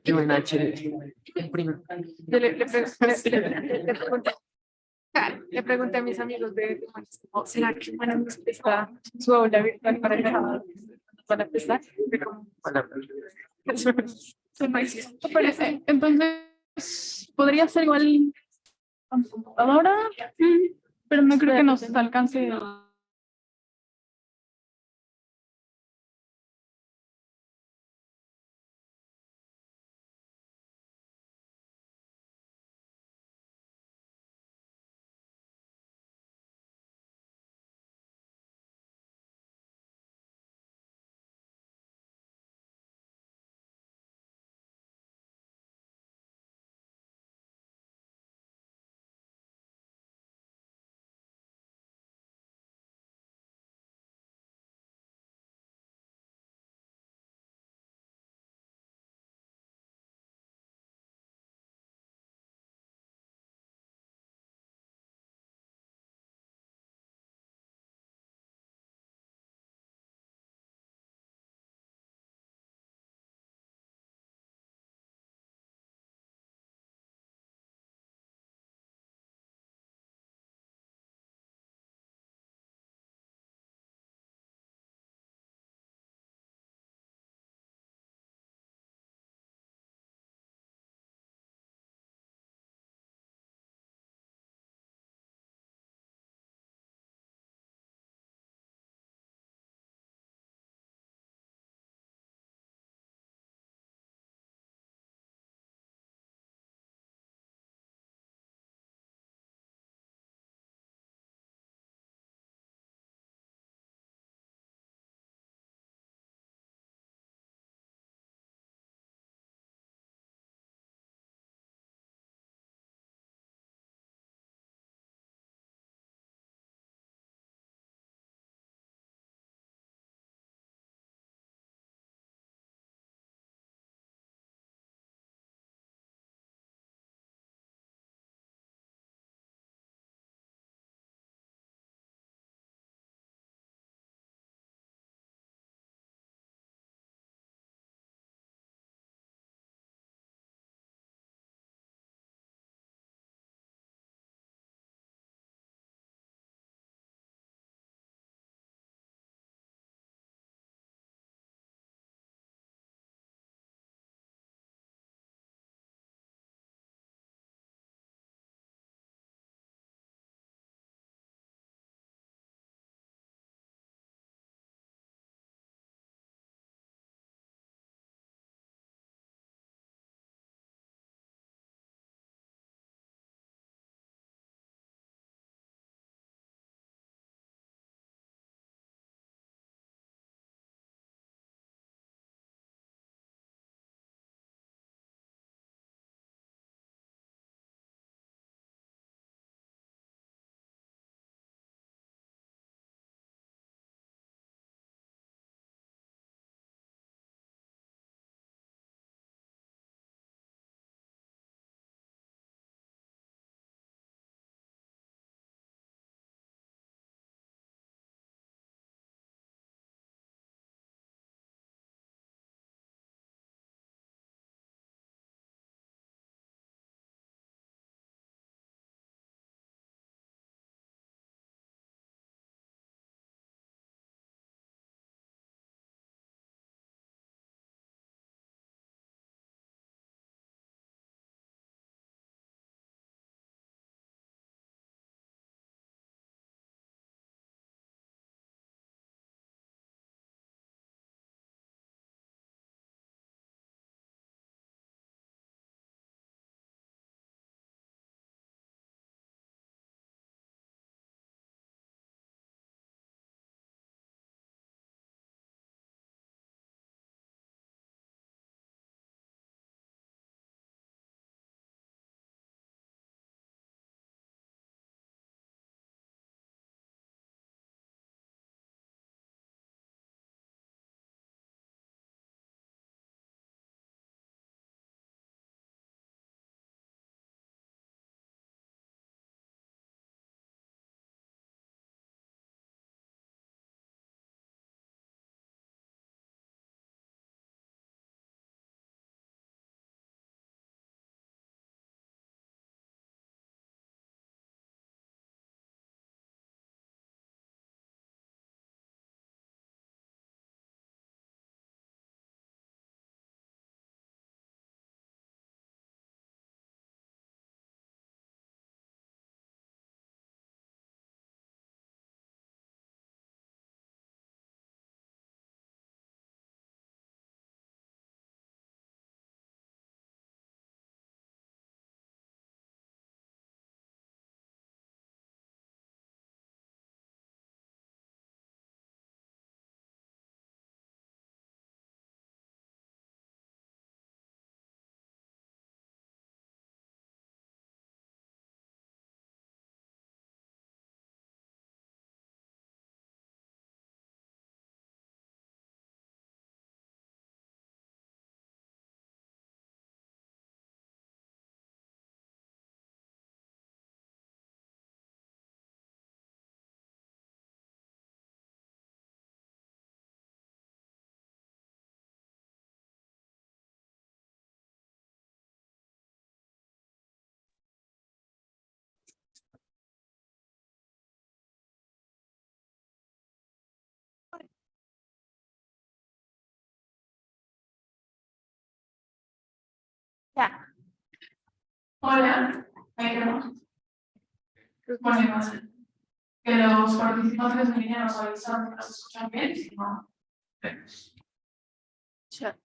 Qué buena, chévere. Yo le pregunté, le pregunté a mis amigos de como, ¿será que van a empezar su aula virtual para el sábado? Van a empezar. Fue como, son más- Entonces, podría ser igual con computadora, pero no creo que nos alcance Hola, ahí quedamos. Ponemos que los participantes en línea nos avisan que nos escuchan bien, si no. Chat.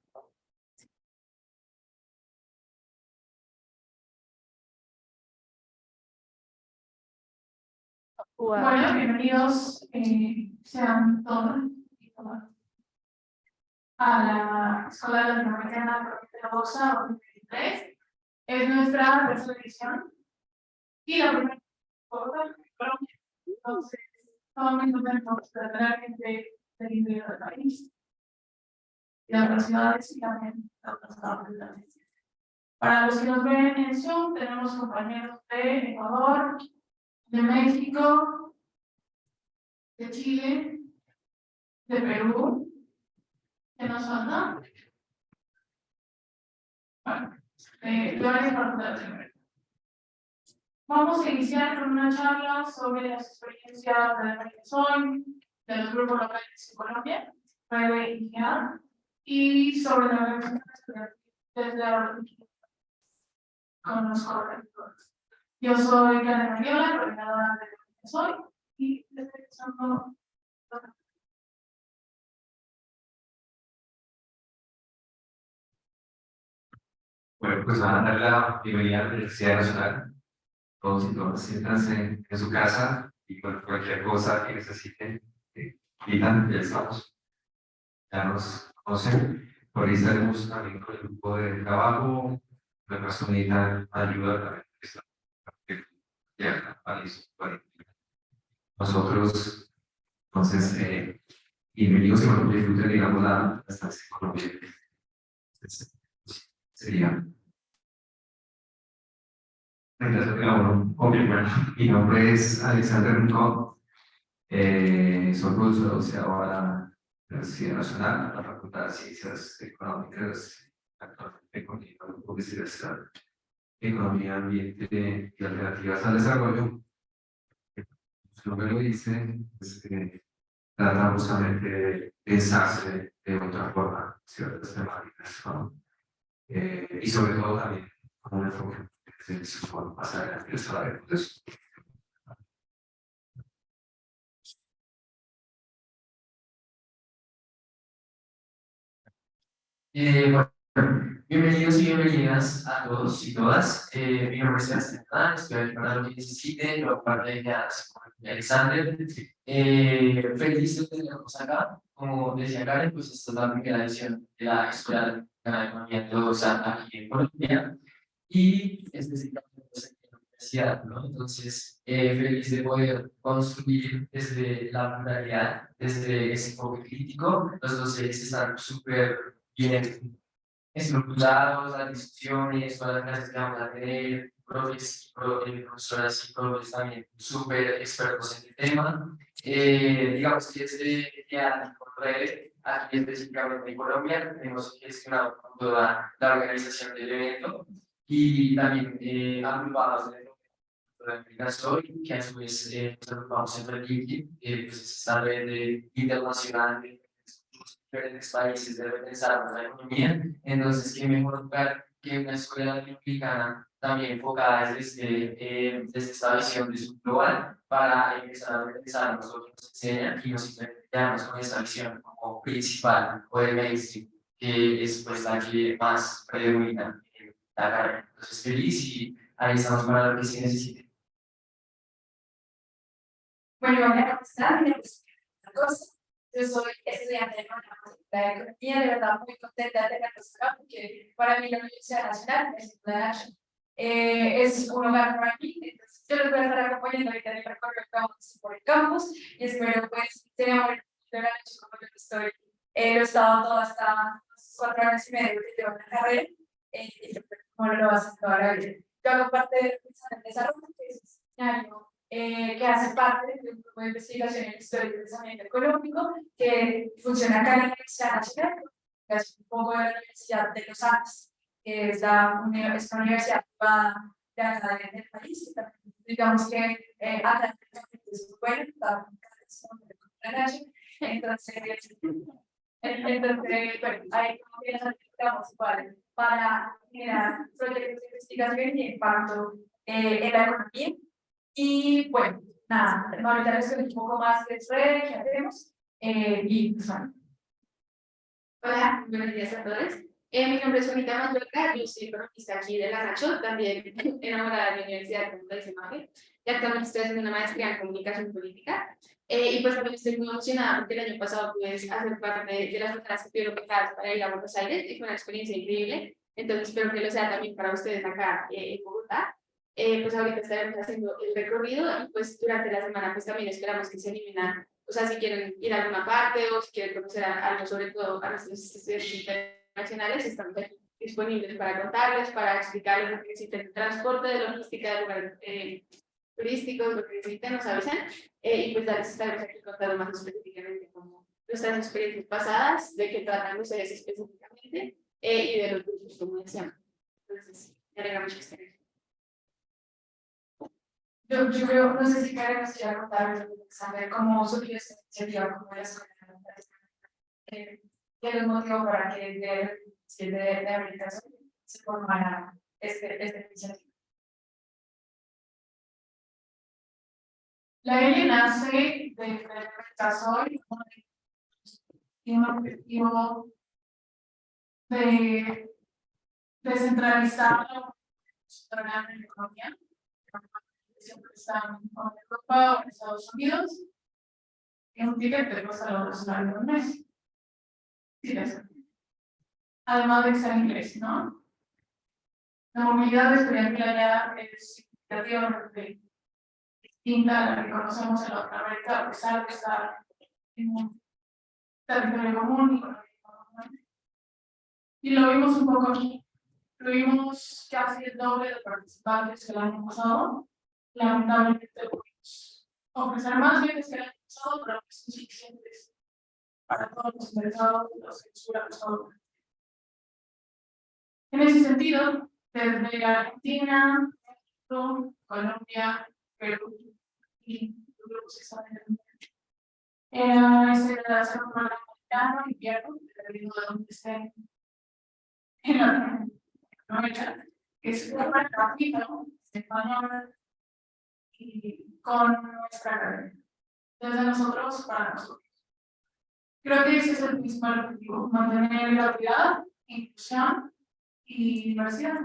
Bueno, bienvenidos sean todos y todas a la Escuela Latinoamericana de la Bolsa 2023. Es nuestra tercera edición y la primera entonces estamos muy contentos de tener gente del interior del país y de otras ciudades y también de otras partes del país. Para los que nos ven en Zoom, tenemos compañeros de Ecuador, de México, de Chile, de Perú. ¿Qué nos falta? Bueno, de varias partes de Latinoamérica. Vamos a iniciar con una charla sobre las experiencias de Venezuela, de los grupos locales en Colombia, breve y guiada, y sobre la organización desde la con los correctores. Yo soy Karen Mariola, coordinadora de Venezuela, y estoy usando. Bueno, pues van a dar la bienvenida a la Universidad Nacional. Todos y todas siéntanse en su casa y cualquier cosa que necesiten, pidan, ya estamos. Ya nos conocen. Por ahí estaremos también con el grupo de trabajo. La persona necesita ayuda también. Ya, vale. Nosotros, entonces, bienvenidos y bueno, disfruten, digamos, la estancia en Colombia. Sería. Mi nombre es Alexander Rincón, soy profesor asociado a la Universidad Nacional, a la Facultad de Ciencias Económicas, actualmente con el grupo de Investigación, Economía, Ambiente y Alternativas al Desarrollo. Su nombre lo dice, trata justamente de pensarse de otra forma ciertas temáticas, ¿no? Y sobre todo también con un enfoque de su forma más adelante de saber de eso. Bueno, bienvenidos y bienvenidas a todos y todas. Mi nombre es Sebastián Adán, estoy aquí para lo que necesiten, lo cual ya Alexander. Feliz de tenernos acá. Como decía Karen, pues esta es la primera edición de la Escuela de Economía Ortodoxa aquí en Colombia y específicamente pues, aquí en la universidad, ¿no? Entonces, feliz de poder construir desde la pluralidad, desde ese enfoque crítico. Los docentes están súper bien estructurados, las discusiones, todas las clases que vamos a tener, profesoras y profes también súper expertos en el tema. Digamos que desde red, aquí específicamente en Colombia, hemos gestionado toda la organización del evento y también agrupados en Soy, que a su vez nos agrupamos en LinkedIn, pues es esta red internacional de diferentes países de repensar la economía. Entonces, qué mejor lugar que una escuela latinoamericana también enfocada desde esta visión de su global para empezar a repensar lo que nos enseñan y nos quedamos con esta visión como principal o de mainstream, que es pues la que más predomina en la carrera. Entonces, feliz y ahí estamos para lo que se necesite. Bueno, hola, ¿cómo están? Mi nombre es Cosa. Yo soy estudiante de la Facultad de Economía, de verdad muy contenta de tenerlos acá, porque para mí la Universidad Nacional es un hogar para mí, entonces yo les voy a estar acompañando ahorita en el recorrido que vamos a hacer por el campus, y espero pues tener un de la noche como yo estoy, lo he estado todo hasta 4 años y medio que llevo en la carrera, y como lo vas a acabar a ver. Yo hago parte del desarrollo, que es un escenario que hace parte de un grupo de investigación en historia y pensamiento económico que funciona acá en la Universidad Nacional, que es un poco de la Universidad de los Andes, que es una universidad privada de acá del país. Digamos que acá es bueno, entonces, bueno, ahí como que nos principal para generar proyectos de investigación y impacto en la economía. Y bueno, nada, ahorita les cuento un poco más de Red, qué hacemos. Y pues bueno. Hola, buenos días a todos. Mi nombre es Juanita Mallorca, yo soy economista aquí de la Nacho, también enamorada de la universidad, como dice Mafe, y actualmente estoy haciendo una maestría en comunicación política. Y pues también estoy muy emocionada porque el año pasado pude hacer parte de las personas que tuvieron becadas para ir a Buenos Aires y fue una experiencia increíble. Entonces espero que lo sea también para ustedes acá en Bogotá. Pues ahorita estaremos haciendo el recorrido y pues durante la semana pues también esperamos que se animen a, o sea, si quieren ir a alguna parte o si quieren conocer algo, sobre todo a nuestros estudiantes internacionales, estamos aquí disponibles para contarles, para explicarles lo que necesiten de transporte, de logística, de lugares turísticos, lo que necesiten, nos avisan, y pues les estaremos aquí contando más específicamente como nuestras experiencias pasadas, de qué tratan ustedes específicamente, y de los grupos, como decíamos. Entonces, me alegra mucho que estén aquí. Yo creo, no sé si Karen nos quiera contar saber cómo surgió esta iniciativa, cómo la escuela, qué los motivó para que de América se formara esta iniciativa. La ELI nace de Casoy y un objetivo de descentralizar la economía. Siempre están en Europa o en Estados Unidos, y un ticket te cuesta los $2 al mes. Sí, eso. Además de que sea en inglés, ¿no? La movilidad estudiantil allá es significativamente distinta a la que conocemos en Latinoamérica, a pesar de estar en un territorio común y lo vimos un poco aquí. Tuvimos casi el doble de participantes que el año pasado. Lamentablemente pudimos ofrecer más bienes que el año pasado, pero no son suficientes para todos los mercados de los que estudiamos todo. En ese sentido, desde Argentina, México, Colombia, Perú y grupos que están en ese de hacer un programa de invierno, dependiendo de donde estén en Latinoamérica, que es un programa rápido, español, y con nuestra academia, desde nosotros para nosotros. Creo que ese es el principal objetivo, mantener la equidad, inclusión y diversidad.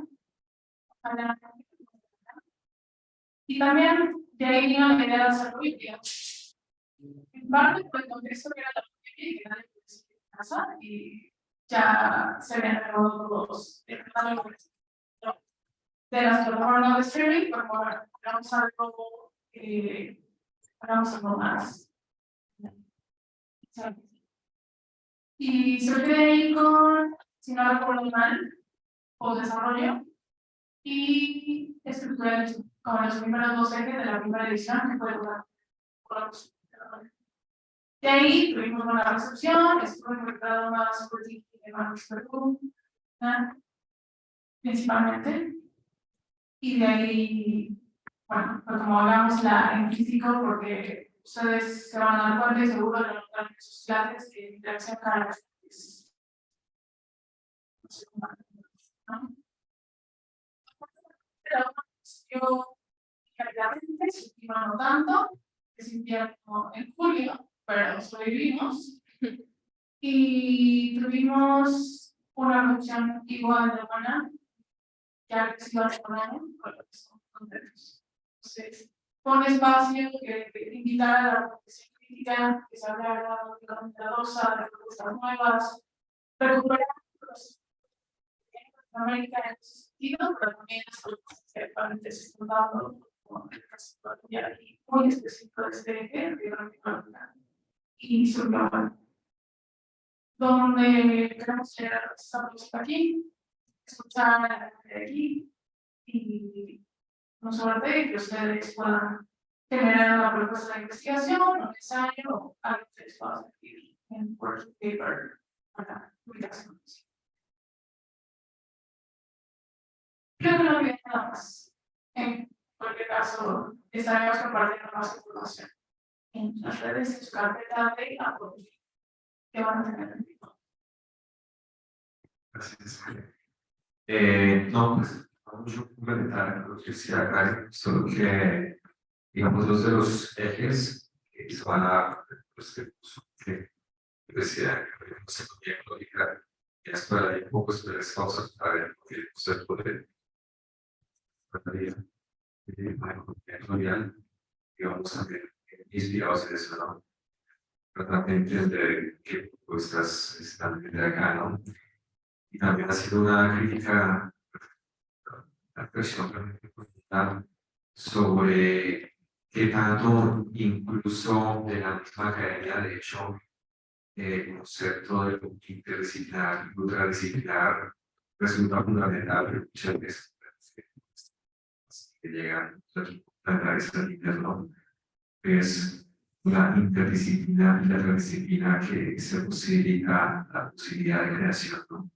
Y también de ahí vino la idea de hacer política. En parte por el contexto que era la pandemia y que nadie podía salir de casa y ya se habían acabado todos de las plataformas de streaming, pero ahora hagamos algo más. Y surge de ahí con, si no recuerdo mal, o desarrollo y estructura como los primeros 2 ejes de la primera edición que fue la. De ahí tuvimos una recepción, estuvo involucrado más política de Marcos Perú, principalmente. Y de ahí, bueno, pues como hablamos en físico, porque ustedes se van a dar cuenta y seguro de notar en sus clases que interacción cada vez es. Pero yo, realmente, no tanto, que se invierno en julio, pero sobrevivimos. Y tuvimos una reducción igual de buena, ya que se iba a poner con lo que son contentos. Entonces, con espacio que invitar a la reflexión crítica, que se hablara de la novedosa, de propuestas nuevas, recuperar los América en ese sentido, pero también las propuestas que actualmente se están dando, como el caso de muy específico de este eje, y su global, donde queremos llegar a esta propuesta aquí, escuchar a la gente de aquí y no solamente que ustedes puedan generar una propuesta de investigación, un ensayo o algo que ustedes puedan escribir en Word paper para publicaciones. Creo que no olviden nada más. En cualquier caso, estaremos compartiendo más información en las redes, en su carpeta de apoyo que van a tener en vivo. Gracias. No, pues, no mucho complementar lo que decía Gary, solo que, digamos, dos de los ejes que se van a, pues, que decía, que no se podía lógica, y esto era un poco de causas para ver que usted puede, editorial, digamos, también inspirados en eso, ¿no? Pero también entender qué propuestas están de acá, ¿no? Y también ha sido una crítica, una presión realmente profunda sobre qué tanto, incluso de la misma academia, de hecho, el concepto de lo interdisciplinar, interdisciplinar, resulta fundamental, pero muchas veces que llegan a esas líneas, ¿no? Es la interdisciplina y la transdisciplina que se posibilita la posibilidad de creación, ¿no?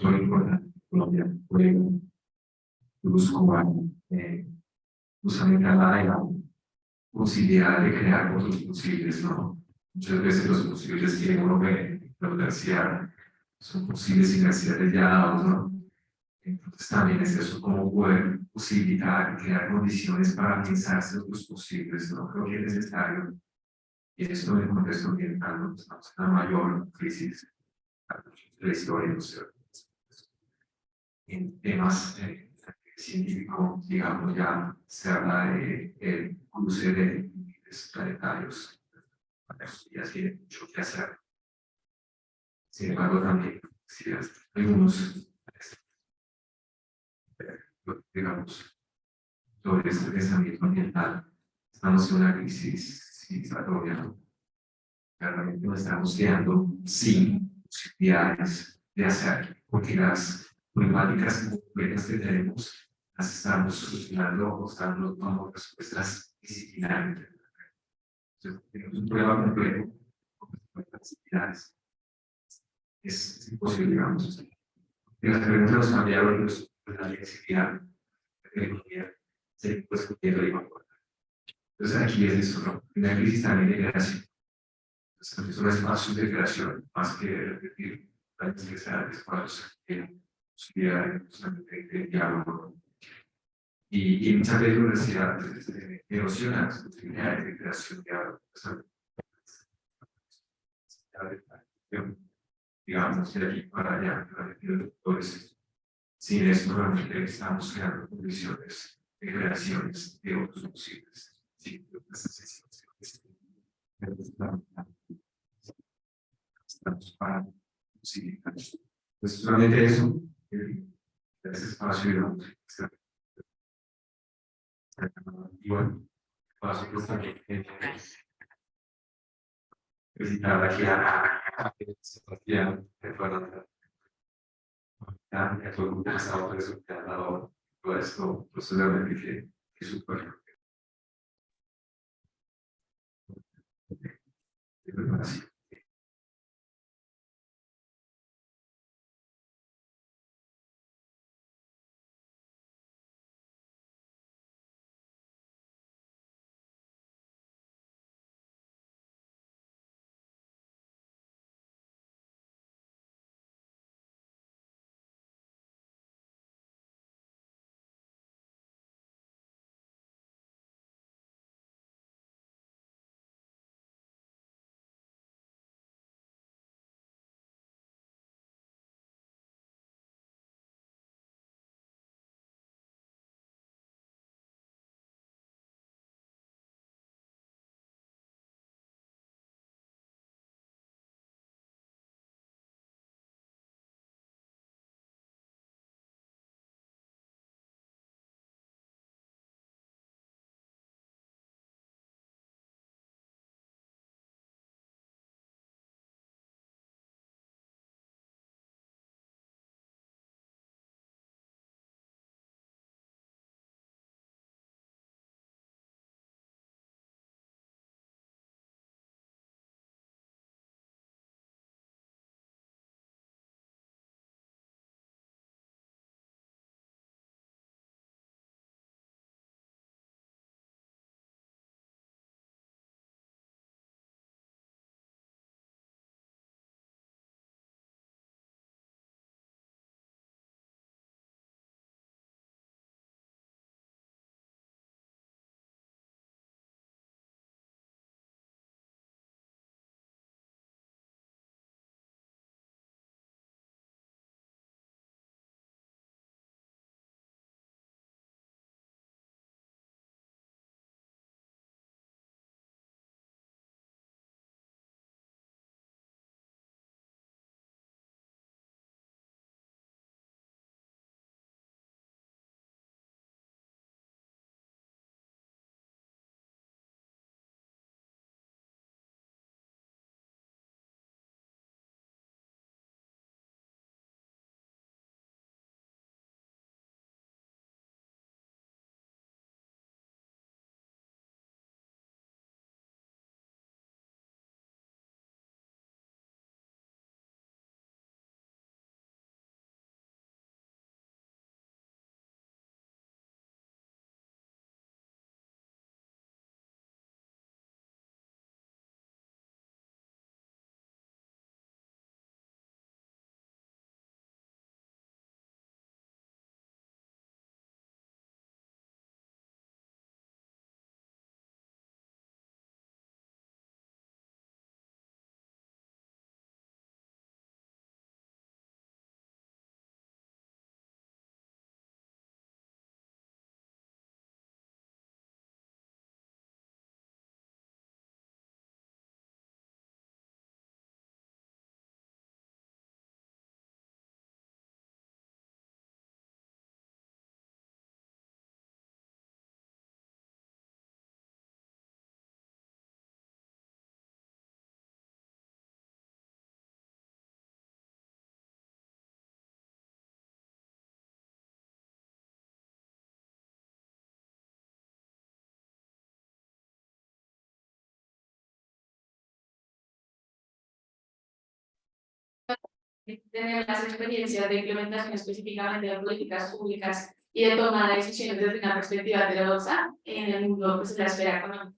Muy importante en Colombia fue Luz Cubano, justamente hablaba de la posibilidad de crear otros posibles, ¿no? Muchas veces los posibles que uno ve en la universidad son posibles y necesidades ya dados, ¿no? Entonces también es eso, como poder posibilitar, crear condiciones para pensarse otros posibles, ¿no? Creo que es necesario, y esto en el contexto ambiental, ¿no? Estamos en la mayor crisis de la historia, ¿no? En temas científicos, digamos, ya se habla de el cruce de límites planetarios, y así hay mucho que hacer. Sin embargo, también, si algunos, digamos, sobre este pensamiento ambiental, estamos en una crisis civilizatoria, ¿no? Realmente nos estamos quedando sin posibilidades de hacer, porque las problemáticas concretas que tenemos las estamos solucionando o estamos dando respuestas disciplinarias. Entonces, tenemos un problema complejo con respuestas disciplinarias. Es imposible, digamos. Y las preguntas de los cambiaron de la disciplina de economía, se pues cumpliendo de igual. Entonces, aquí es eso, ¿no? Una crisis también de creación. Es un espacio de creación, más que repetir las necesidades para posibilidad de diálogo. Y muchas veces la universidad erosiona las posibilidades de creación de diálogo. Digamos, de aquí para allá, para los doctores. Sin eso, realmente estamos creando condiciones de creaciones de otros posibles. Sí, estamos para posibilitar. Pues solamente eso, ese espacio, digamos, y bueno, espacio que también visitar aquí a Sebastián, que fueron a todo el mundo que estaba presentando todo esto, pues realmente que súper así. tener las experiencias de implementación específicamente de políticas públicas y de toma de decisiones desde una perspectiva heterodoxa en el mundo, pues, de la esfera económica.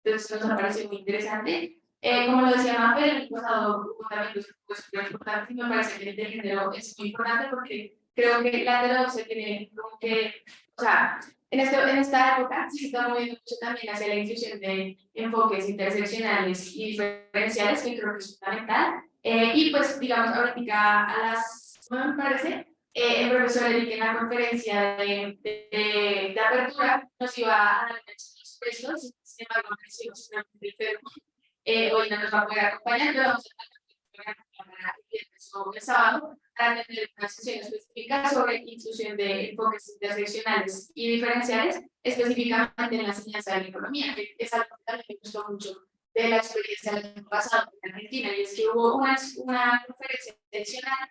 Entonces, nos ha parecido muy interesante. Como lo decía Mafe, el pasado también es súper importante y me parece que el de género es muy importante porque creo que la heterodoxia tiene como que, o sea, en esta época se está moviendo mucho también hacia la inclusión de enfoques interseccionales y diferenciales, que creo que es fundamental. Y pues, digamos, ahorita a las, ¿cómo me parece? El profesor Eric en la conferencia de apertura nos iba a dar los precios, sin embargo, no hicimos una enfermo. Hoy no nos va a poder acompañar, pero vamos a estar para el viernes o el sábado para tener una sesión específica sobre inclusión de enfoques interseccionales y diferenciales, específicamente en la enseñanza de la economía, que es algo que también me gustó mucho de la experiencia del año pasado en Argentina, y es que hubo una conferencia adicional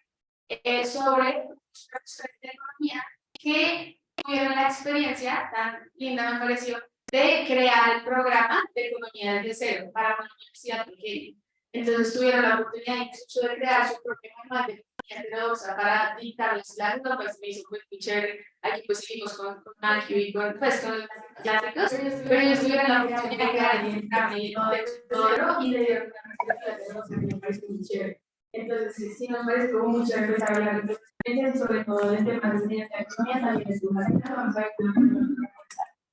sobre los profesores de economía que tuvieron la experiencia tan linda, me pareció, de crear el programa de economía desde cero para una universidad pequeña. Entonces tuvieron la oportunidad incluso de crear su propio manual de economía heterodoxa para dictar las clases, ¿no? Pues me hizo muy chévere. Aquí pues seguimos con Magio y con, pues, con los clásicos, pero ellos tuvieron la oportunidad de crear el programa de todo y le dieron una perspectiva heterodoxa que me parece muy chévere. Entonces, sí nos parece como mucho empezar a hablar de experiencias, sobre todo en temas de enseñanza de economía, también es fundamental. Vamos a ver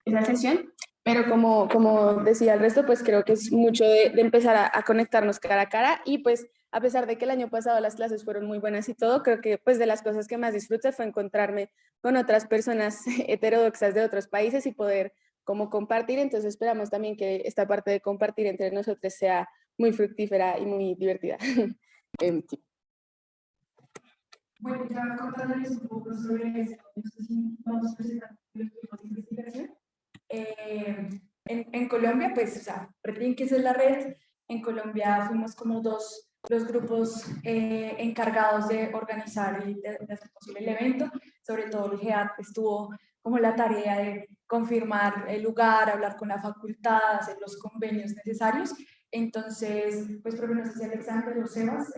esa sesión. Pero como decía el resto, pues creo que es mucho de empezar a conectarnos cara a cara y pues a pesar de que el año pasado las clases fueron muy buenas y todo, creo que pues de las cosas que más disfruté fue encontrarme con otras personas heterodoxas de otros países y poder como compartir. Entonces esperamos también que esta parte de compartir entre nosotros sea muy fructífera y muy divertida. Sí. Bueno, ya contándoles un poco sobre esto, no sé si vamos a presentar los grupos de investigación. En Colombia, pues, o sea, Redlink, que es la red, en Colombia fuimos como los grupos encargados de organizar y de hacer posible el evento. Sobre todo el GEAT estuvo como la tarea de confirmar el lugar, hablar con la facultad, hacer los convenios necesarios. Entonces, pues, por no sé si Alexander o Sebas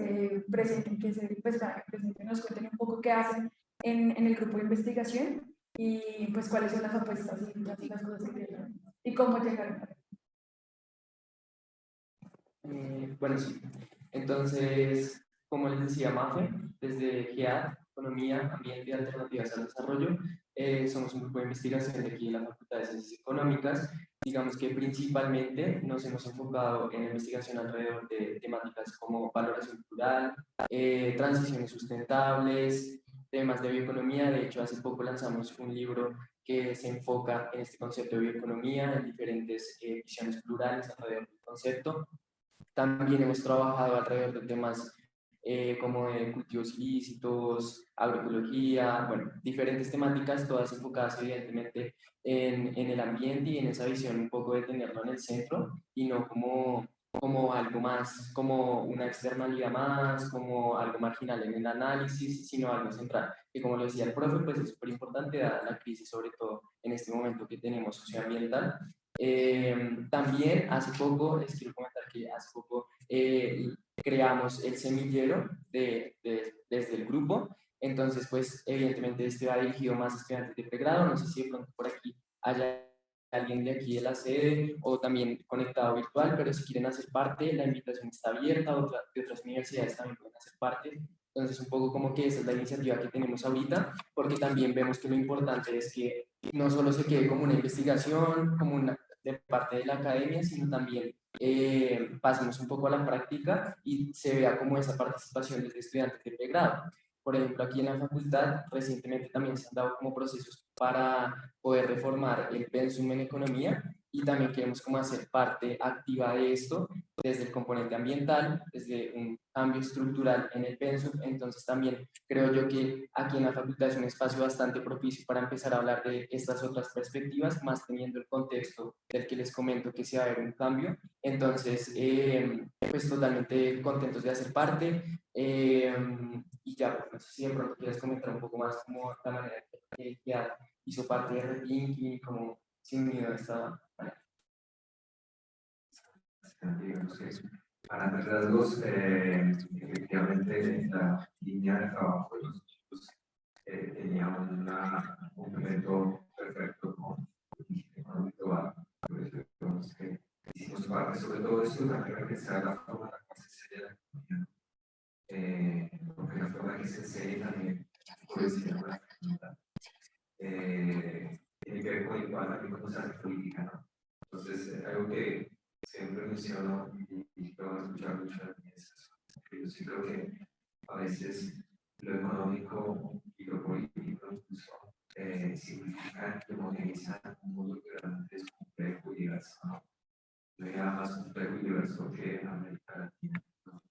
presenten, pues, para que presenten, nos cuenten un poco qué hacen en el grupo de investigación y pues cuáles son las apuestas y las cosas que tienen y cómo llegaron. Bueno, sí. Entonces, como les decía Mafe, desde GEAD, Economía, Ambiente y Alternativas al Desarrollo, somos un grupo de investigación de aquí en la Facultad de Ciencias Económicas. Digamos que principalmente nos hemos enfocado en la investigación alrededor de temáticas como valoración plural, transiciones sustentables, temas de bioeconomía. De hecho, hace poco lanzamos un libro que se enfoca en este concepto de bioeconomía, en diferentes visiones plurales alrededor del concepto. También hemos trabajado alrededor de temas como de cultivos ilícitos, agroecología, bueno, diferentes temáticas, todas enfocadas evidentemente en el ambiente y en esa visión un poco de tenerlo en el centro y no como algo más, como una externalidad más, como algo marginal en el análisis, sino algo central. Y como lo decía el profe, pues es súper importante dada la crisis, sobre todo en este momento que tenemos socioambiental. También hace poco, les quiero comentar que hace poco creamos el semillero desde el grupo. Entonces, pues evidentemente este va dirigido más a estudiantes de pregrado. No sé si de pronto por aquí haya alguien de aquí de la sede o también conectado virtual, pero si quieren hacer parte, la invitación está abierta, de otras universidades también pueden hacer parte. Entonces, un poco como que esa es la iniciativa que tenemos ahorita, porque también vemos que lo importante es que no solo se quede como una investigación, como una de parte de la academia, sino también pasemos un poco a la práctica y se vea como esa participación desde estudiantes de pregrado. Por ejemplo, aquí en la facultad recientemente también se han dado como procesos para poder reformar el pensum en economía y también queremos como hacer parte activa de esto desde el componente ambiental, desde un cambio estructural en el pensum. Entonces también creo yo que aquí en la facultad es un espacio bastante propicio para empezar a hablar de estas otras perspectivas, más teniendo el contexto del que les comento que se va a ver un cambio. Entonces, pues totalmente contentos de hacer parte. Y ya, pues, no sé si de pronto quieres comentar un poco más como la manera que ya hizo parte de Rethinking y cómo se unió a esta manera. Para rasgos, efectivamente, la línea de trabajo de los chicos tenía un complemento perfecto con el económico global. Por eso digamos que hicimos parte, sobre todo esto, también regresar a la forma en la que se enseña la economía, porque la forma en que se enseña también puede ser una herramienta. Tiene que ver con igual también cómo se hace política, ¿no? Entonces, algo que siempre menciono y lo van a escuchar mucho también es eso. Yo sí creo que a veces lo económico y lo político incluso significa que homogenizar un mundo que realmente es complejo y diverso, ¿no? No hay nada más complejo y diverso que América Latina, ¿no?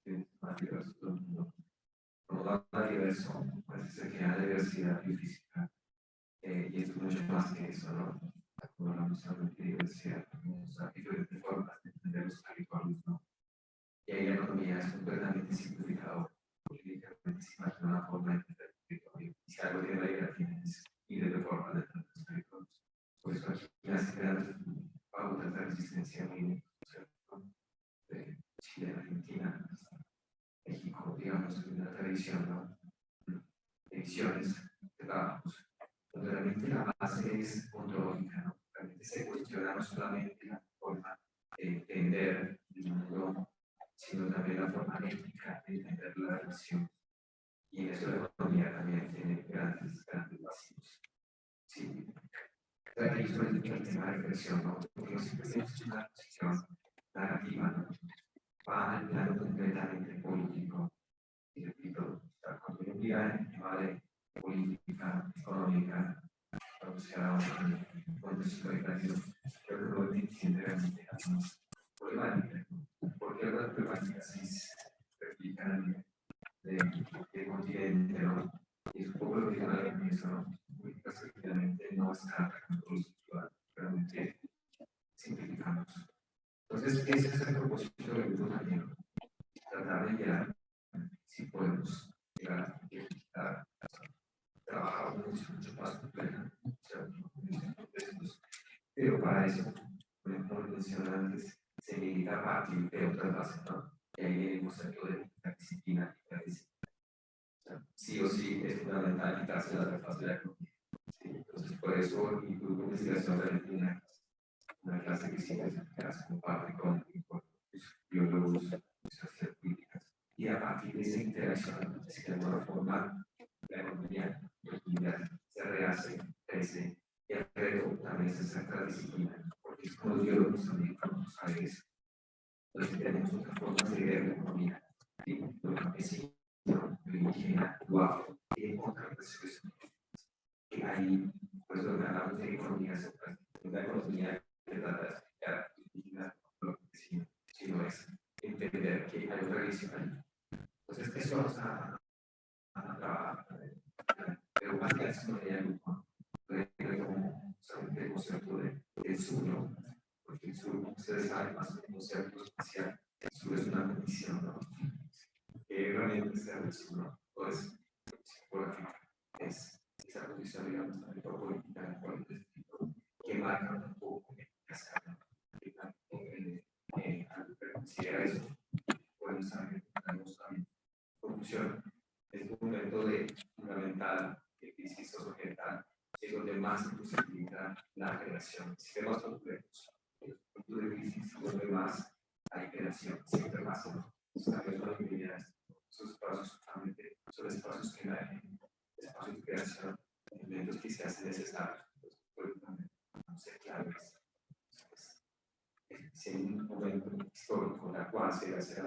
Es más diverso todo el mundo. Como más diverso, pues se genera diversidad física y es mucho más que eso, ¿no? Como hablamos solamente de diversidad, tenemos diferentes formas de entender los territorios, ¿no? Y ahí la economía es completamente simplificado, porque literalmente se imagina una forma de entender el territorio. Y si algo tiene la idea, tienes miles de formas de entender los territorios. Por eso aquí las grandes pautas de resistencia muy ¿cierto? De Chile, Argentina, México, digamos, una tradición, ¿no? De visiones, de trabajos, donde realmente la base es ontológica, ¿no? Realmente se cuestiona no solamente la forma de entender el mundo, sino también la forma ética de entender la relación. Y en eso la economía también tiene grandes vacíos. Sí. Ahí sobre el tema de reflexión, ¿no? Porque siempre tenemos una posición narrativa, ¿no? Va al plano completamente político. Y repito, cuando yo diga el tema de política, económica, o sea, cuando estoy haciendo, creo que no entiende realmente las problemáticas. Porque las problemáticas sí se replican a nivel de continente, ¿no? Y es un poco lo que yo al comienzo, ¿no? Políticas que finalmente no están atacando los ciudadanos, realmente simplificamos. Entonces, ese es el propósito del grupo también, tratar de llegar, si podemos, llegar a trabajar mucho más compleja, pero para eso, como mencioné antes, se necesita a partir de otras bases, ¿no? Y ahí venimos a lo de la disciplina y la disciplina. O sea, sí o sí es fundamental quitarse la fase de la economía. ¿Sí? Entonces, por eso mi grupo de investigación realmente una clase que sí que hace como parte con biólogos, ciencias políticas. Y a partir de esa interacción, es que de alguna forma la economía se rehace, crece, y el reto también es esa disciplina, porque es como los biólogos también vamos a ver eso. Entonces tenemos otras formas de ver la economía, y lo campesino, lo indígena, lo afro, y otras relaciones que ahí, pues donde hablamos de economía, la economía que trata de explicar indígena, lo campesino, sino es entender que hay otra visión. Entonces eso vamos a trabajar, pero más que eso no hay algo como solamente el concepto del sur, ¿no? Porque el sur, ustedes saben más que el concepto espacial, el sur es una condición, ¿no? Que realmente sea el sur, ¿no? Entonces, por aquí es esa condición, digamos, también por política, en cual que marca un poco esa al considerar eso, podemos saber, tenemos también conclusión. Es un momento de fundamental de crisis socioambiental, es donde más se posibilita la creación. Sistemas complejos, el punto de crisis es donde más hay creación, siempre más. Sabes la actividad, esos espacios justamente son espacios que dan espacios de creación, elementos que se hacen necesarios, no sé, claves. Si hay un momento histórico en el cual se hace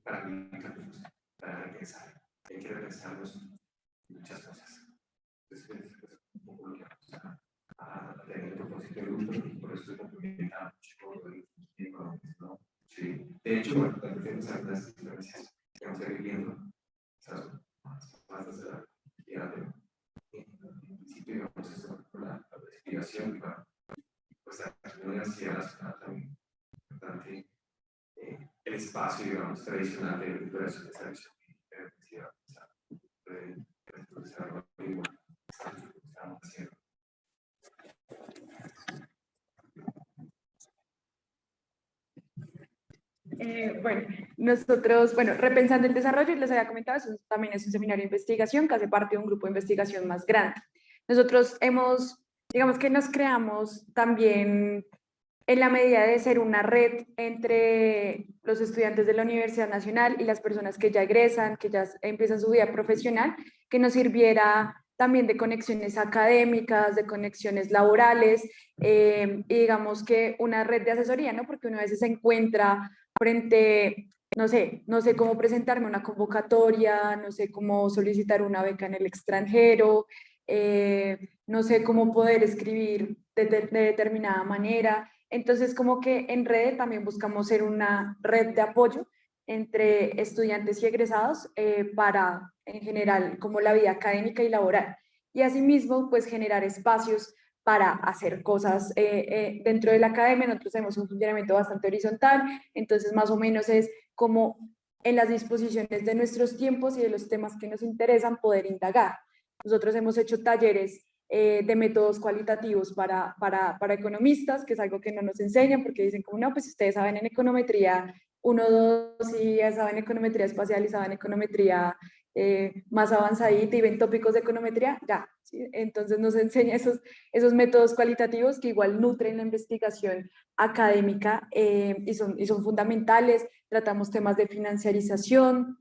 para repensar. Hay que repensarnos muchas cosas. Entonces, es un poco lo que vamos a tener el propósito del grupo y por eso es complementado mucho con los económicos, ¿no? Sí. De hecho, bueno, también tenemos algunas diferencias que vamos a ir viendo, más desde la actividad en principio, digamos, eso con la explicación y bueno, pues la Universidad Nacional también importante el espacio, digamos, tradicional de recuperación de selección estamos haciendo. Bueno, nosotros, bueno, Repensando el Desarrollo, les había comentado, eso también es un seminario de investigación que hace parte de un grupo de investigación más grande. Nosotros digamos que nos creamos también en la medida de ser una red entre los estudiantes de la Universidad Nacional y las personas que ya egresan, que ya empiezan su vida profesional, que nos sirviera también de conexiones académicas, de conexiones laborales, y digamos que una red de asesoría, ¿no? Porque uno a veces se encuentra frente, no sé cómo presentarme una convocatoria, no sé cómo solicitar una beca en el extranjero, no sé cómo poder escribir de determinada manera. Entonces, como que en Red también buscamos ser una red de apoyo entre estudiantes y egresados para, en general, como la vida académica y laboral. Y asimismo, pues generar espacios para hacer cosas dentro de la academia. Nosotros tenemos un funcionamiento bastante horizontal, entonces más o menos es como en las disposiciones de nuestros tiempos y de los temas que nos interesan poder indagar. Nosotros hemos hecho talleres de métodos cualitativos para economistas, que es algo que no nos enseñan porque dicen como no, pues ustedes saben en econometría 1, 2 y ya saben econometría espacial y saben econometría más avanzadita y ven tópicos de econometría, ya. ¿Sí? Entonces nos enseña esos métodos cualitativos que igual nutren la investigación académica y son fundamentales. Tratamos temas de financiarización,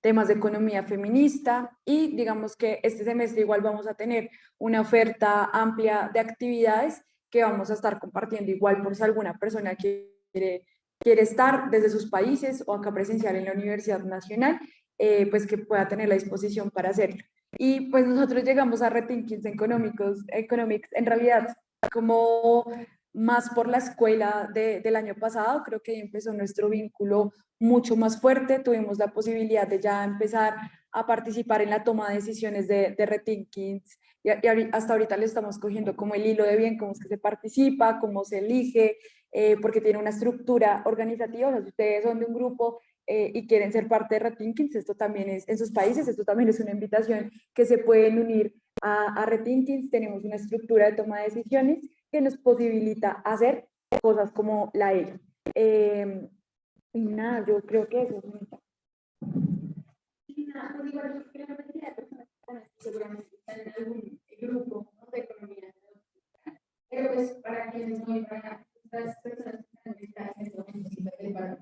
temas de economía feminista y digamos que este semestre igual vamos a tener una oferta amplia de actividades que vamos a estar compartiendo igual por si alguna persona quiere estar desde sus países o acá presencial en la Universidad Nacional, pues que pueda tener la disposición para hacerlo. Y pues nosotros llegamos a Rethinkings Economics en realidad como más por la escuela del año pasado, creo que ahí empezó nuestro vínculo mucho más fuerte, tuvimos la posibilidad de ya empezar a participar en la toma de decisiones de Rethinkings y hasta ahorita le estamos cogiendo como el hilo de bien, cómo es que se participa, cómo se elige, porque tiene una estructura organizativa, o sea, si ustedes son de un grupo y quieren ser parte de Rethinkings, esto también es, en sus países, esto también es una invitación que se pueden unir a Rethinkings, tenemos una estructura de toma de decisiones que nos posibilita hacer cosas como la ELA. Y nada, yo creo que eso es muy seguramente están en algún grupo, ¿no?, de economía. Pero pues para quienes no, y para estas personas que están haciendo el paro.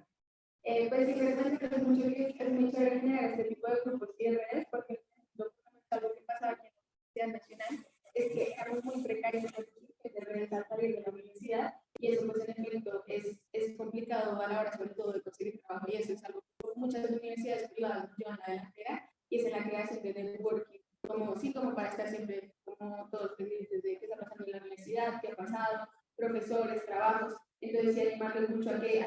Pues sí, creo que es muy chévere generar este tipo de grupos y de redes, porque lo que pasaba aquí en la Universidad Nacional es que éramos muy precarios de redes al salir de la universidad, y eso pues en efecto es complicado a la hora sobre todo de conseguir trabajo, y eso es algo que muchas universidades privadas llevan a la delantera, y es en la creación de networking, como para estar siempre como todos pendientes de qué está pasando en la universidad, qué ha pasado, profesores, trabajos. Entonces, sí, animarlos mucho a que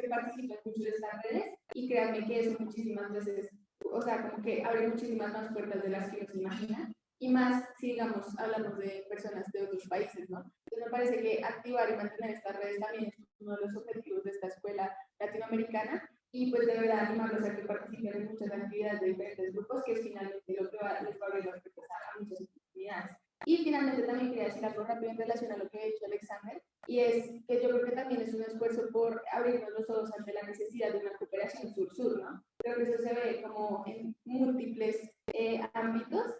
participen mucho de estas redes, y créanme que eso muchísimas veces, o sea, como que abre muchísimas más puertas de las que uno se imagina, y más si, digamos, hablamos de personas de otros países, ¿no? Entonces, me parece que activar y mantener estas redes también es uno de los objetivos de esta escuela latinoamericana, y pues de verdad animarlos a que participen en muchas actividades de diferentes grupos, que es finalmente lo que les va a abrir las puertas a muchas oportunidades. Y finalmente también quería decir algo rápido en relación a lo que ha dicho Alexander, y es que yo creo que también es un esfuerzo por abrirnos los ojos ante la necesidad de una cooperación sur-sur, ¿no? Creo que eso se ve como en múltiples ámbitos.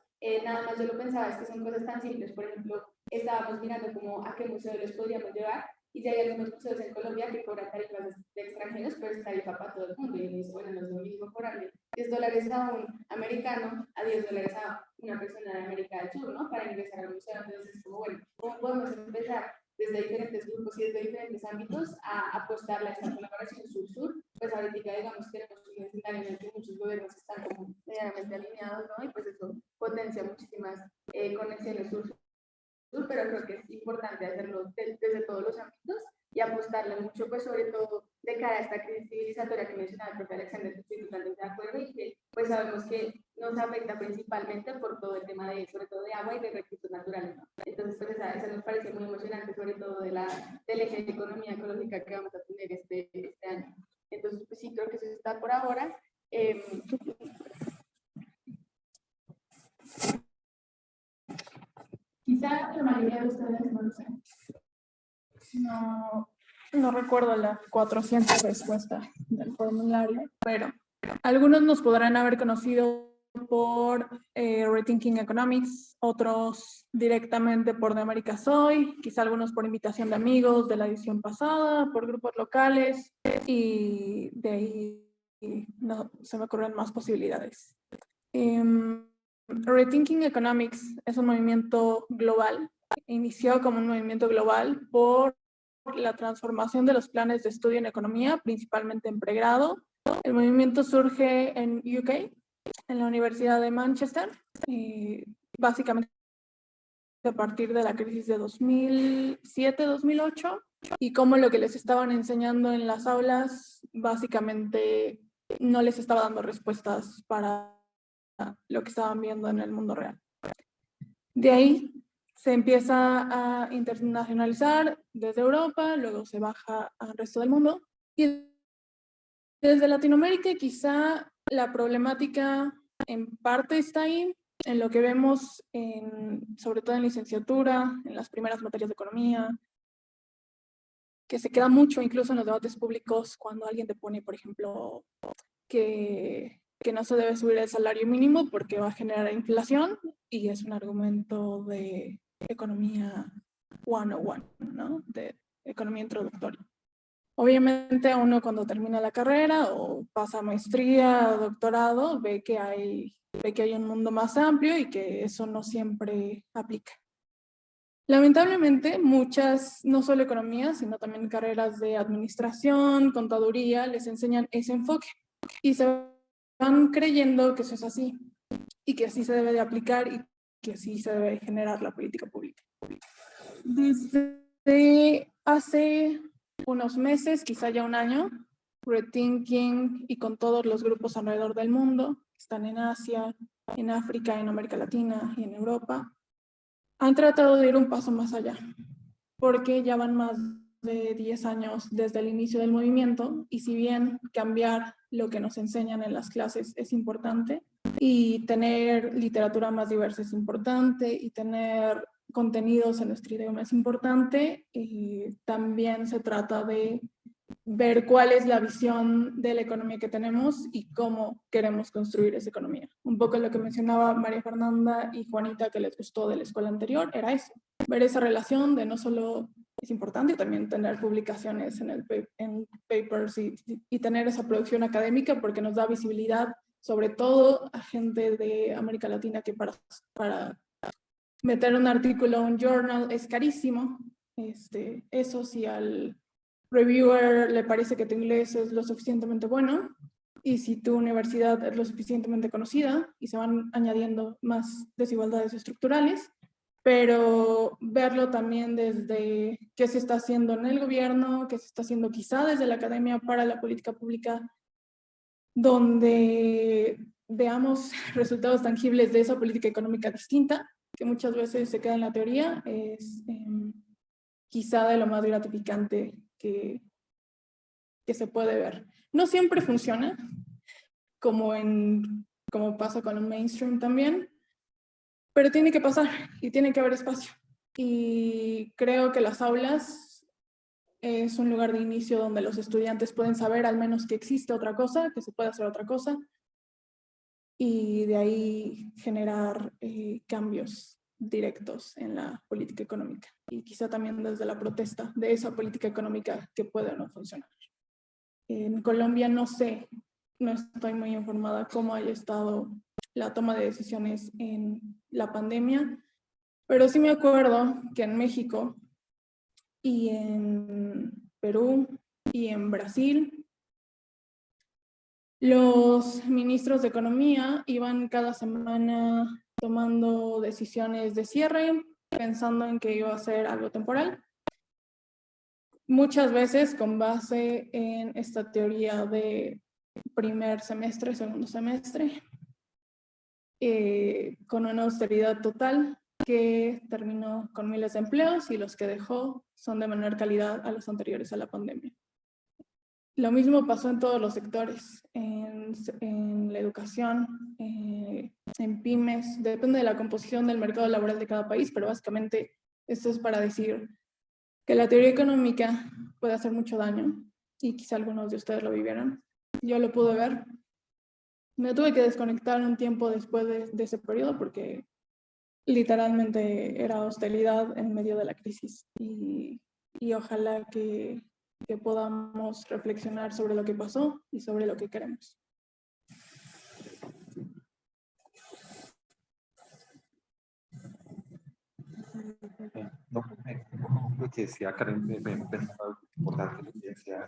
Nada más yo lo pensaba, es que son cosas tan simples. Por ejemplo, estábamos mirando como a qué museo les podríamos llevar, y ya hay algunos museos en Colombia que cobran tarifas de extranjeros, pero es tarifa para todo el mundo, y dice, bueno, no es lo mismo cobrarle $10 a un americano a $10 a una persona de América del Sur, ¿no?, para ingresar al museo. Entonces, como bueno, ¿cómo podemos empezar desde diferentes grupos y desde diferentes ámbitos a apostarle a esta colaboración sur-sur? Pues ahorita, digamos, tenemos un escenario en el que muchos gobiernos están como medianamente alineados, ¿no?, y pues eso potencia muchísimas conexiones sur-sur, pero creo que es importante hacerlo desde todos los ámbitos y apostarle mucho, pues sobre todo de cara a esta crisis civilizatoria que mencionaba el propio Alexander, que estoy totalmente de acuerdo, y que pues sabemos que nos afecta principalmente por todo el tema de, sobre todo de agua y de recursos naturales, ¿no? Entonces, pues eso nos parece muy emocionante, sobre todo del eje de economía ecológica que vamos a tener este año. Entonces, pues sí, creo que eso está por ahora. Quizá la mayoría de ustedes no lo saben. No no recuerdo la 400 respuesta del formulario, pero algunos nos podrán haber conocido por Rethinking Economics, otros directamente por De América Soy, quizá algunos por invitación de amigos de la edición pasada, por grupos locales, y de ahí no se me ocurren más posibilidades. Rethinking Economics es un movimiento global. Inició como un movimiento global por la transformación de los planes de estudio en economía, principalmente en pregrado. El movimiento surge en UK, en la Universidad de Manchester, básicamente a partir de la crisis de 2007-2008, y cómo lo que les estaban enseñando en las aulas básicamente no les estaba dando respuestas para lo que estaban viendo en el mundo real. De ahí se empieza a internacionalizar desde Europa, luego se baja al resto del mundo, y desde Latinoamérica quizá la problemática en parte está ahí, en lo que vemos sobre todo en licenciatura, en las primeras materias de economía, que se queda mucho incluso en los debates públicos cuando alguien te pone, por ejemplo, que no se debe subir el salario mínimo porque va a generar inflación, y es un argumento de economía 101, ¿no? De economía introductoria. Obviamente uno cuando termina la carrera o pasa a maestría, doctorado, ve que hay un mundo más amplio y que eso no siempre aplica. Lamentablemente, muchas, no solo economías, sino también carreras de administración, contaduría, les enseñan ese enfoque y se van creyendo que eso es así y que así se debe de aplicar y que así se debe generar la política pública. Desde hace unos meses, quizá ya un año, Rethinking y con todos los grupos alrededor del mundo, que están en Asia, en África, en América Latina y en Europa, han tratado de ir un paso más allá, porque ya van más de 10 años desde el inicio del movimiento, y si bien cambiar lo que nos enseñan en las clases es importante, y tener literatura más diversa es importante, y tener contenidos en nuestro idioma es importante, y también se trata de ver cuál es la visión de la economía que tenemos y cómo queremos construir esa economía. Un poco lo que mencionaba María Fernanda y Juanita, que les gustó de la escuela anterior, era eso, ver esa relación de no solo es importante también tener publicaciones en papers y tener esa producción académica, porque nos da visibilidad, sobre todo a gente de América Latina, que para meter un artículo a un journal es carísimo. Eso sí, al reviewer le parece que tu inglés es lo suficientemente bueno, y si tu universidad es lo suficientemente conocida, y se van añadiendo más desigualdades estructurales, pero verlo también desde qué se está haciendo en el gobierno, qué se está haciendo quizá desde la academia para la política pública, donde veamos resultados tangibles de esa política económica distinta, que muchas veces se queda en la teoría, es quizá de lo más gratificante que se puede ver. No siempre funciona, como pasa con el mainstream también, pero tiene que pasar y tiene que haber espacio. Y creo que las aulas es un lugar de inicio donde los estudiantes pueden saber al menos que existe otra cosa, que se puede hacer otra cosa, y de ahí generar cambios directos en la política económica, y quizá también desde la protesta de esa política económica que puede o no funcionar. En Colombia no sé, no estoy muy informada cómo haya estado la toma de decisiones en la pandemia, pero sí me acuerdo que en México y en Perú y en Brasil, los ministros de Economía iban cada semana tomando decisiones de cierre, pensando en que iba a ser algo temporal. Muchas veces con base en esta teoría de primer semestre, segundo semestre, con una austeridad total que terminó con miles de empleos, y los que dejó son de menor calidad a los anteriores a la pandemia. Lo mismo pasó en todos los sectores, en la educación, en pymes, depende de la composición del mercado laboral de cada país, pero básicamente esto es para decir, que la teoría económica puede hacer mucho daño, y quizá algunos de ustedes lo vivieron. Yo lo pude ver. Me tuve que desconectar un tiempo después de ese periodo porque literalmente era hostilidad en medio de la crisis. Y ojalá que podamos reflexionar sobre lo que pasó y sobre lo que queremos. No, lo que decía Karen, me parece importante lo que decía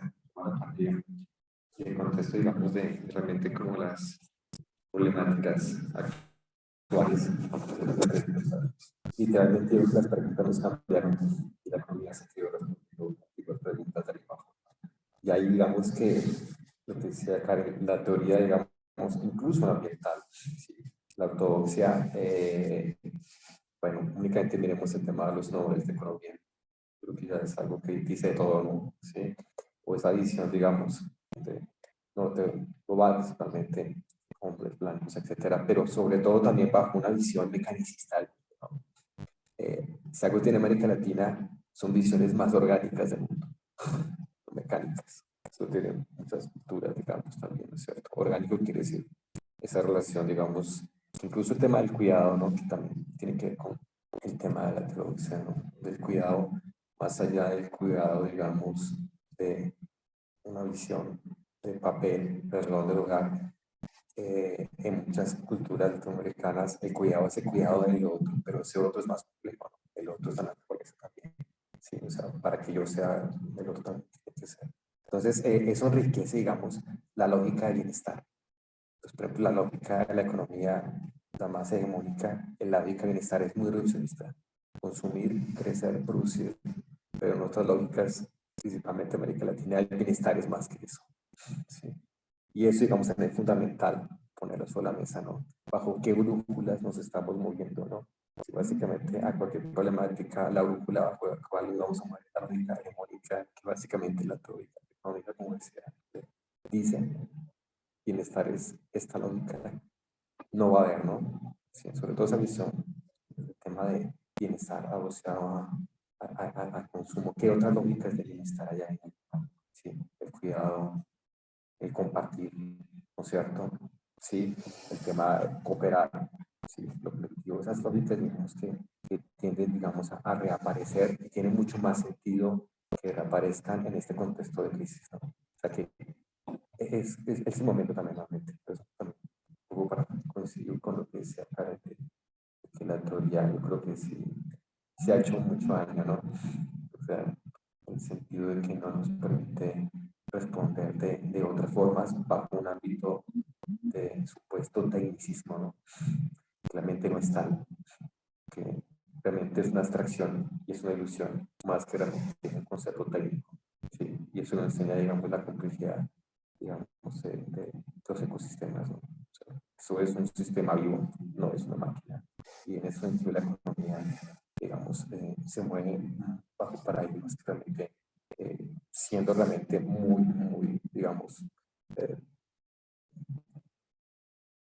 también, en el contexto, digamos, de realmente como las problemáticas actuales. Literalmente las preguntas nos cambiaron y la economía se quedó respondiendo las preguntas de la misma forma. Y ahí digamos que lo que decía Karen, la teoría, digamos, incluso ambiental, ¿sí? La ortodoxia, bueno, únicamente miremos el tema de los Nobel de economía. Creo que ya es algo que dice todo, ¿no? ¿Sí? O esa visión, digamos, de norte global, principalmente hombres blancos, etcétera, pero sobre todo también bajo una visión mecanicista, ¿no? Si algo tiene América Latina, son visiones más orgánicas del mundo, no mecánicas. Eso tiene muchas culturas, digamos, también, ¿no es cierto? Orgánico quiere decir esa relación, digamos, incluso el tema del cuidado, ¿no? Que también tiene que ver con el tema de la teología, ¿no? Del cuidado, más allá del cuidado, digamos, de una visión de papel, perdón, del hogar. En muchas culturas latinoamericanas el cuidado es el cuidado del otro, pero ese otro es más complejo, ¿no? El otro es la naturaleza también, ¿sí? O sea, para que yo sea el otro también tiene que ser. Entonces, eso enriquece, digamos, la lógica de bienestar. Entonces, por ejemplo, la lógica de la economía, la más hegemónica, en la lógica de bienestar es muy reduccionista. Consumir, crecer, producir. Pero en otras lógicas, principalmente América Latina, el bienestar es más que eso. ¿Sí? Y eso, digamos, es fundamental ponerlo sobre la mesa, ¿no? Bajo qué brújulas nos estamos moviendo, ¿no? Sí, básicamente, a cualquier problemática, la brújula bajo la cual vamos a mover la lógica hegemónica, que básicamente la teoría económica, como decía, dice, bienestar es esta lógica, no va a haber, ¿no? Sí, sobre todo esa visión, el tema de bienestar asociado al consumo. ¿Qué otras lógicas de bienestar hay ahí? Sí, el cuidado, el compartir, ¿no es cierto? Sí, el tema de cooperar, sí, lo colectivo, esas lógicas, digamos, que tienden, digamos, a reaparecer y tiene mucho más sentido que reaparezcan en este contexto de crisis, ¿no? O sea que es un momento también, nuevamente, pues, también, un poco para coincidir con lo que decía Karen, que la teoría, yo creo que sí, se ha hecho mucho daño, ¿no? O sea, en el sentido de que no nos permite responder de otras formas bajo un ámbito de supuesto tecnicismo, ¿no? Realmente no es tal, que realmente es una abstracción y es una ilusión, más que realmente un concepto técnico, ¿sí? Y eso nos enseña, digamos, la complejidad, digamos, de los ecosistemas, ¿no? O sea, eso es un sistema vivo, no es una máquina. Y en ese sentido la economía, digamos, se mueve bajo paradigmas que realmente, siendo realmente muy, digamos, eh,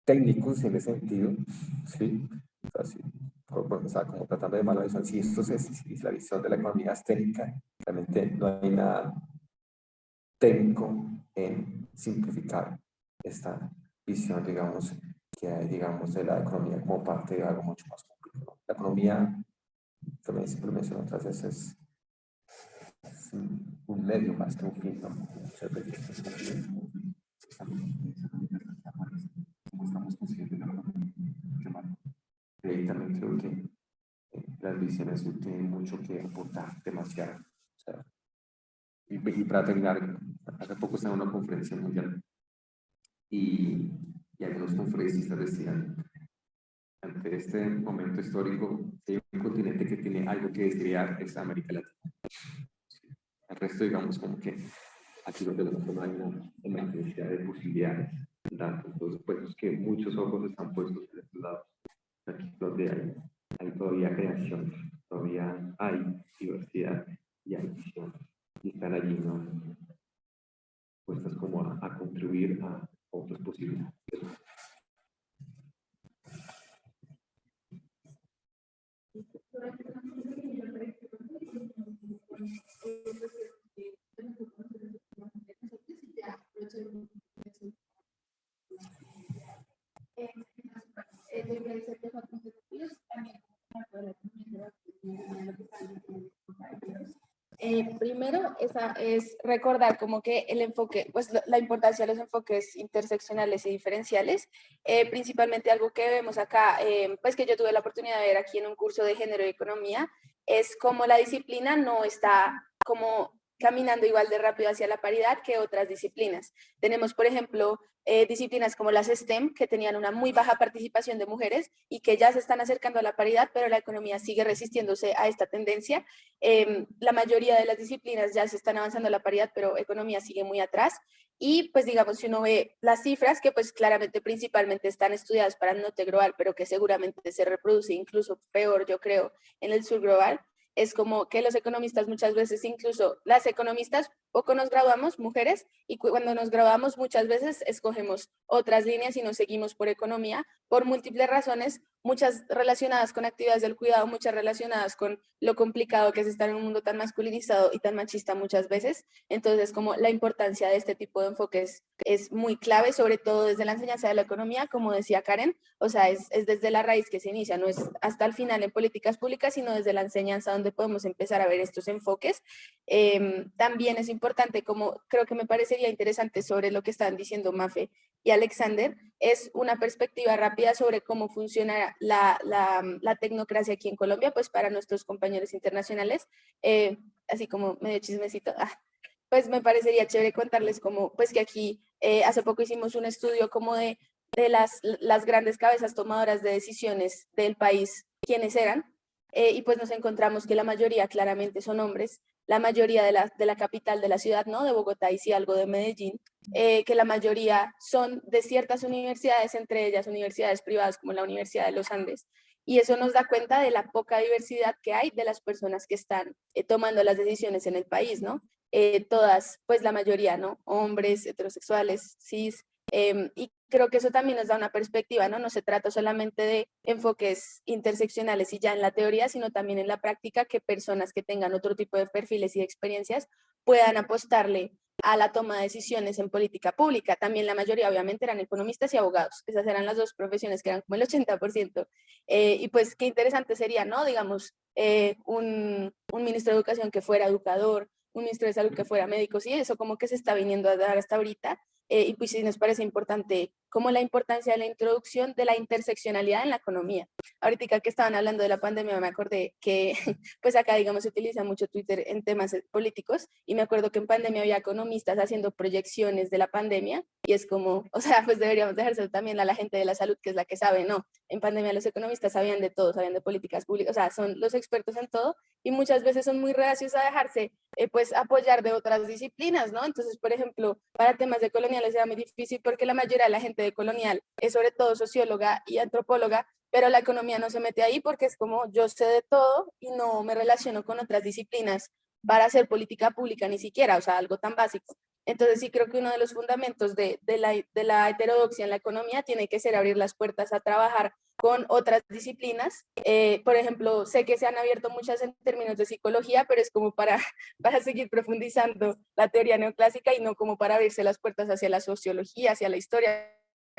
técnicos en ese sentido, ¿sí? O sea, sí, o sea, como tratando de mala visión, si esto si la visión de la economía es técnica, realmente no hay nada técnico en simplificar esta visión, digamos, que hay, digamos, de la economía como parte de algo mucho más complejo, ¿no? La economía, también siempre menciono otras veces, es un medio más que un fin, ¿no? Muchas veces como estamos conscientes de la economía, de ahí también creo que las visiones tienen mucho que aportar, demasiado. O sea, y para terminar, hace poco estaba en una conferencia mundial y, y algunos conferencistas decían, ante este momento histórico, hay un continente que tiene algo que desviar, es América Latina. El resto, digamos, como que aquí donde no hay una emergencia de posibilidades, entonces, pues que muchos ojos están puestos en estos lados, aquí donde hay todavía creación, todavía hay diversidad y hay visión, y están allí, ¿no? Puestas como a contribuir a otras posibilidades. Primero, esa es recordar como que el enfoque, pues la importancia de los enfoques interseccionales y diferenciales, principalmente algo que vemos acá, pues que yo tuve la oportunidad de ver aquí en un curso de género y economía, es como la disciplina no está como caminando igual de rápido hacia la paridad que otras disciplinas. Tenemos, por ejemplo, disciplinas como las STEM, que tenían una muy baja participación de mujeres y que ya se están acercando a la paridad, pero la economía sigue resistiéndose a esta tendencia. La mayoría de las disciplinas ya se están avanzando a la paridad, pero economía sigue muy atrás. Y pues digamos, si uno ve las cifras que pues claramente principalmente están estudiadas para el norte global, pero que seguramente se reproduce incluso peor, yo creo, en el sur global, es como que los economistas muchas veces, incluso las economistas, poco nos graduamos, mujeres, y cuando nos graduamos muchas veces escogemos otras líneas y nos seguimos por economía, por múltiples razones, muchas relacionadas con actividades del cuidado, muchas relacionadas con lo complicado que es estar en un mundo tan masculinizado y tan machista muchas veces. Entonces, como la importancia de este tipo de enfoques es muy clave, sobre todo desde la enseñanza de la economía, como decía Karen, o sea, es desde la raíz que se inicia, no es hasta el final en políticas públicas, sino desde la enseñanza donde podemos empezar a ver estos enfoques. También es importante, como creo que me parecería interesante sobre lo que están diciendo Mafe y Alexander, es una perspectiva rápida sobre cómo funciona la tecnocracia aquí en Colombia, pues para nuestros compañeros internacionales, así como medio chismecito, pues me parecería chévere contarles como, pues que aquí hace poco hicimos un estudio como de las grandes cabezas tomadoras de decisiones del país, quiénes eran, y pues nos encontramos que la mayoría claramente son hombres, la mayoría de la capital de la ciudad, ¿no? De Bogotá y sí algo de Medellín, que la mayoría son de ciertas universidades, entre ellas universidades privadas como la Universidad de los Andes. Y eso nos da cuenta de la poca diversidad que hay de las personas que están tomando las decisiones en el país, ¿no? Todas, pues la mayoría, ¿no? Hombres, heterosexuales, cis, y creo que eso también nos da una perspectiva, ¿no? No se trata solamente de enfoques interseccionales y ya en la teoría, sino también en la práctica, que personas que tengan otro tipo de perfiles y experiencias puedan apostarle a la toma de decisiones en política pública. También la mayoría obviamente eran economistas y abogados. Esas eran las dos profesiones que eran como el 80%. Y pues qué interesante sería, ¿no? Digamos, un ministro de Educación que fuera educador, un ministro de Salud que fuera médico, sí, eso como que se está viniendo a dar hasta ahorita. Y pues sí nos parece importante como la importancia de la introducción de la interseccionalidad en la economía. Ahorita que estaban hablando de la pandemia me acordé que pues acá digamos se utiliza mucho Twitter en temas políticos y me acuerdo que en pandemia había economistas haciendo proyecciones de la pandemia y es como, o sea, pues deberíamos dejárselo también a la gente de la salud que es la que sabe, no, en pandemia los economistas sabían de todo, sabían de políticas públicas, o sea, son los expertos en todo y muchas veces son muy reacios a dejarse pues apoyar de otras disciplinas, ¿no? Entonces, por ejemplo, para temas de coloniales era muy difícil porque la mayoría de la gente de colonial es sobre todo socióloga y antropóloga, pero la economía no se mete ahí porque es como yo sé de todo y no me relaciono con otras disciplinas para hacer política pública ni siquiera, o sea, algo tan básico. Entonces sí creo que uno de los fundamentos de la heterodoxia en la economía tiene que ser abrir las puertas a trabajar con otras disciplinas. Por ejemplo, sé que se han abierto muchas en términos de psicología, pero es como para seguir profundizando la teoría neoclásica y no como para abrirse las puertas hacia la sociología, hacia la historia,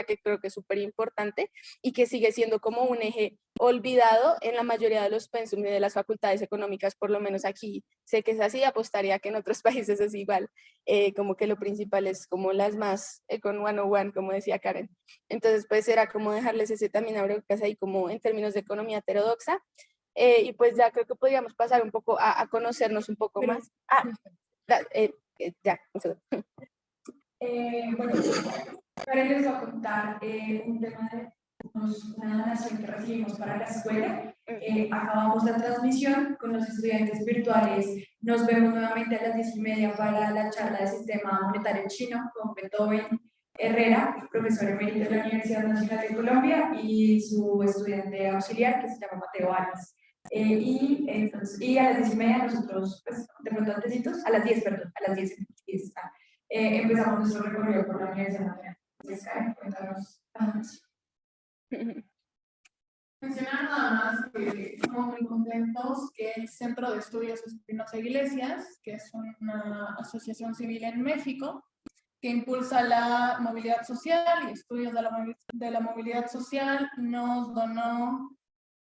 que creo que es súper importante y que sigue siendo como un eje olvidado en la mayoría de los pensum y de las facultades económicas, por lo menos aquí sé que es así, apostaría que en otros países es igual, como que lo principal es como las más Econ 101, como decía Karen. Entonces pues era como dejarles ese también abrebocas ahí como en términos de economía heterodoxa, y pues ya creo que podríamos pasar un poco a conocernos un poco más. Ya, un segundo. Bueno, ahora les voy a contar un tema de una donación que recibimos para la escuela. Acabamos la transmisión con los estudiantes virtuales. Nos vemos nuevamente a las 10:30 para la charla de Sistema Monetario Chino con Beethoven Herrera, profesor emérito de la Universidad Nacional de Colombia, y su estudiante auxiliar que se llama Mateo Arias. Y a las 10:30 nosotros, pues, de pronto antesitos, a las 10, perdón, a las 10 empezamos nuestro recorrido por la Universidad Nacional. Entonces, Karen, cuéntanos. Mencionar nada más que estamos muy contentos que el Centro de Estudios Espinosa Iglesias, que es una asociación civil en México, que impulsa la movilidad social y estudios de la movilidad social, nos donó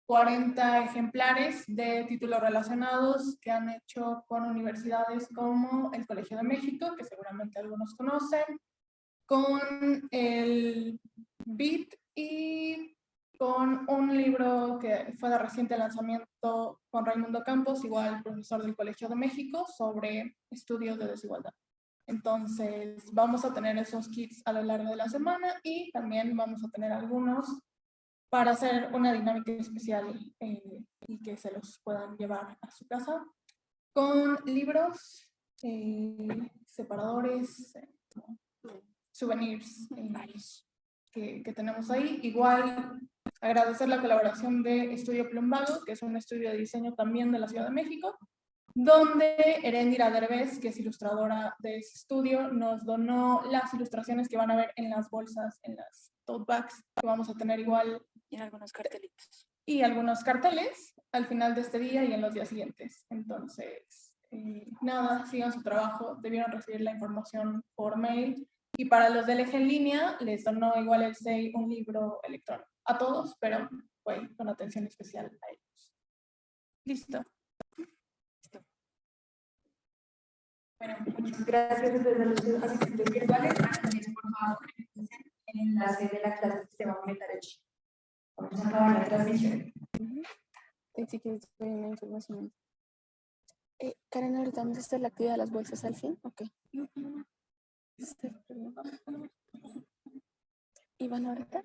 40 ejemplares de títulos relacionados que han hecho con universidades como el Colegio de México, que seguramente algunos conocen, con el BIT y con un libro que fue de reciente lanzamiento con Raimundo Campos, igual profesor del Colegio de México, sobre estudios de desigualdad. Entonces, vamos a tener esos kits a lo largo de la semana y también vamos a tener algunos para hacer una dinámica especial y que se los puedan llevar a su casa con libros, separadores, souvenirs que tenemos ahí. Igual agradecer la colaboración de Estudio Plumbago, que es un estudio de diseño también de la Ciudad de México, donde Erendira Derbez, que es ilustradora de ese estudio, nos donó las ilustraciones que van a ver en las bolsas, en las tote bags, que vamos a tener igual. Y en algunos cartelitos. Y algunos carteles al final de este día y en los días siguientes. Entonces, nada, sigan su trabajo, debieron recibir la información por mail. Y para los del eje en línea, les donó igual el SEI un libro electrónico. A todos, pero fue con atención especial a ellos. Listo. Bueno, muchas gracias a los asistentes virtuales. También, por favor, el enlace de la clase de Sistema Monetario Chino. Vamos a acabar la transmisión. Si quieres ver una información. Karen, ahorita vamos a hacer la actividad de las bolsas al fin. Ok. ¿Iván ahorita?